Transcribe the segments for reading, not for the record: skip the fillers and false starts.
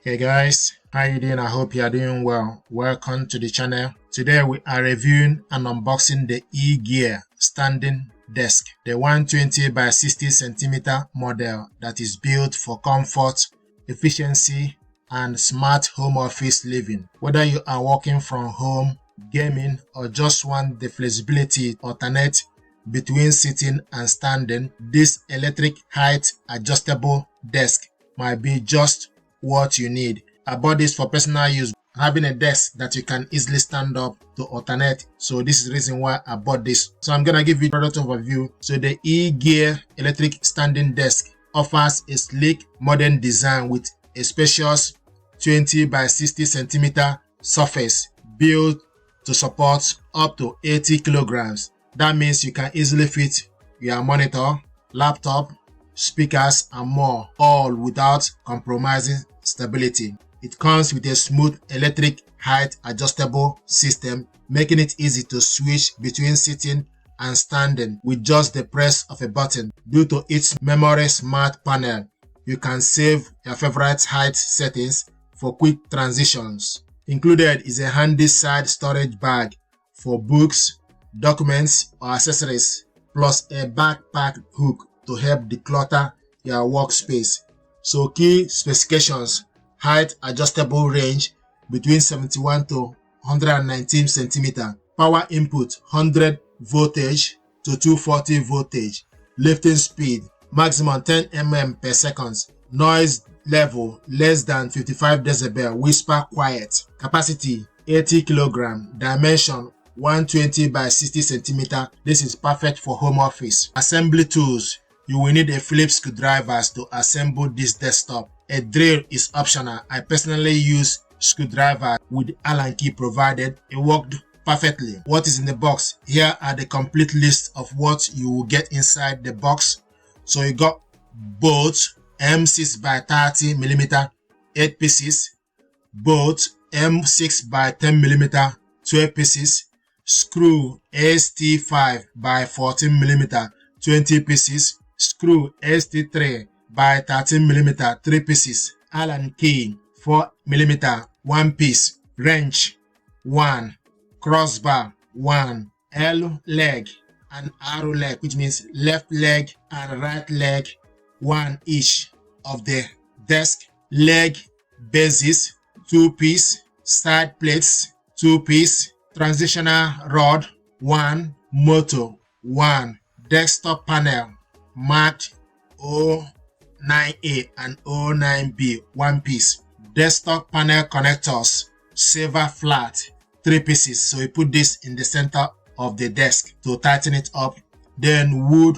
Hey guys, how you doing? I hope you are doing well. Welcome to the channel. Today we are reviewing and unboxing the ErGear standing desk, the 120 by 60 centimeter model that is built for comfort, efficiency, and smart home office living. Whether you are working from home, gaming, or just want the flexibility to alternate between sitting and standing, this electric height adjustable desk might be just what you need. I bought this for personal use, having a desk that you can easily stand up to alternate. So this is the reason why I bought this. So I'm gonna give you a product overview. So the ErGear electric standing desk offers a sleek modern design with a spacious 20 by 60 centimeter surface built to support up to 80 kilograms. That means you can easily fit your monitor, laptop, speakers, and more, all without compromising stability. It comes with a smooth electric height adjustable system, making it easy to switch between sitting and standing with just the press of a button. Due to its memory smart panel, you can save your favorite height settings for quick transitions. Included is a handy side storage bag for books, documents, or accessories, plus a backpack hook to help declutter your workspace. So key specifications: height adjustable range between 71 to 119 centimeter, power input 100 voltage to 240 voltage, lifting speed maximum 10 mm per second, noise level less than 55 decibel, whisper quiet, capacity 80 kilogram, dimension 120 by 60 centimeter. This is perfect for home office. Assembly tools: you will need a Phillips screwdrivers to assemble this desktop. A drill is optional. I personally use screwdriver with Allen key provided. It worked perfectly. What is in the box? Here are the complete list of what you will get inside the box. So you got bolt M6 by 30 mm 8 pieces, bolt M6 by 10 mm 12 pieces, screw ST5 by 14 mm 20 pieces, screw ST3 by 13 mm 3 pieces, Allen key 4 mm 1 piece, wrench 1, crossbar 1, L leg and arrow leg, which means left leg and right leg 1 each of the desk, leg bases 2 piece, side plates 2 piece, transitional rod 1, motor 1, desktop panel marked 09A and 09B 1 piece, desktop panel connectors silver flat 3 pieces. So you put this in the center of the desk to tighten it up. Then wood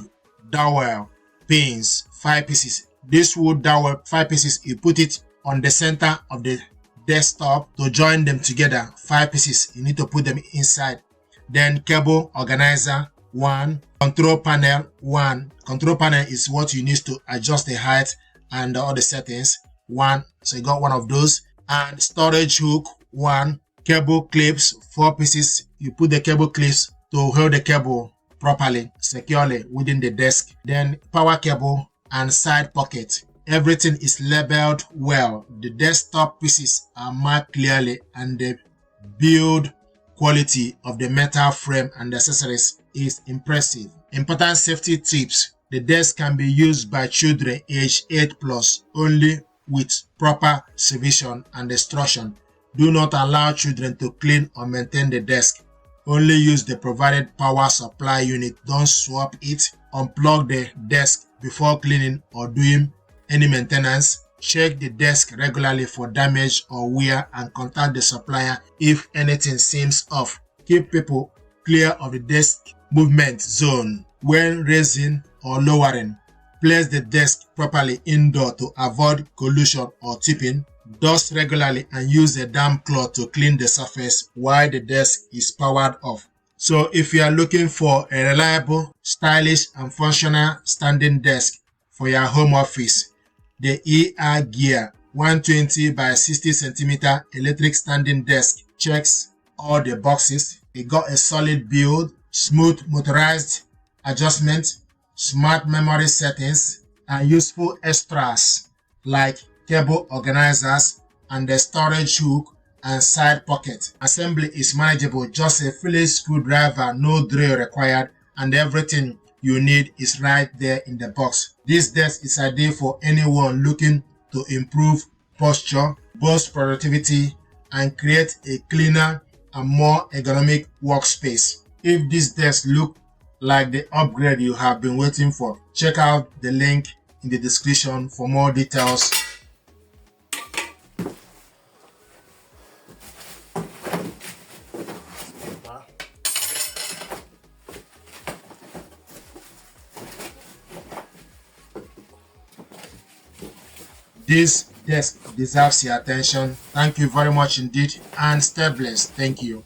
dowel pins 5 pieces. This wood dowel 5 pieces, you put it on the center of the desktop to join them together. 5 pieces, you need to put them inside. Then cable organizer 1, control panel 1. Control panel is what you need to adjust the height and all the settings 1. So you got one of those. And storage hook 1, cable clips 4 pieces. You put the cable clips to hold the cable properly, securely within the desk. Then power cable and side pocket. Everything is labeled well. The desktop pieces are marked clearly, and the build quality of the metal frame and accessories is impressive. Important safety tips: the desk can be used by children age 8+ only with proper supervision and instruction. Do not allow children to clean or maintain the desk. Only use the provided power supply unit. Don't swap it. Unplug the desk before cleaning or doing any maintenance. Check the desk regularly for damage or wear and contact the supplier if anything seems off. Keep people clear of the desk movement zone when raising or lowering. Place the desk properly indoor to avoid collision or tipping. Dust regularly and use a damp cloth to clean the surface while the desk is powered off. So if you are looking for a reliable, stylish, and functional standing desk for your home office, the ErGear 120 by 60 centimeter electric standing desk checks all the boxes. It got a solid build, smooth motorized adjustment, smart memory settings, and useful extras like cable organizers and the storage hook and side pocket. Assembly is manageable, just a Phillips screwdriver, no drill required, and everything you need is right there in the box. This desk is ideal for anyone looking to improve posture, boost productivity, and create a cleaner and more ergonomic workspace. If this desk looks like the upgrade you have been waiting for, check out the link in the description for more details. This desk deserves your attention. Thank you very much indeed, and stay blessed. Thank you.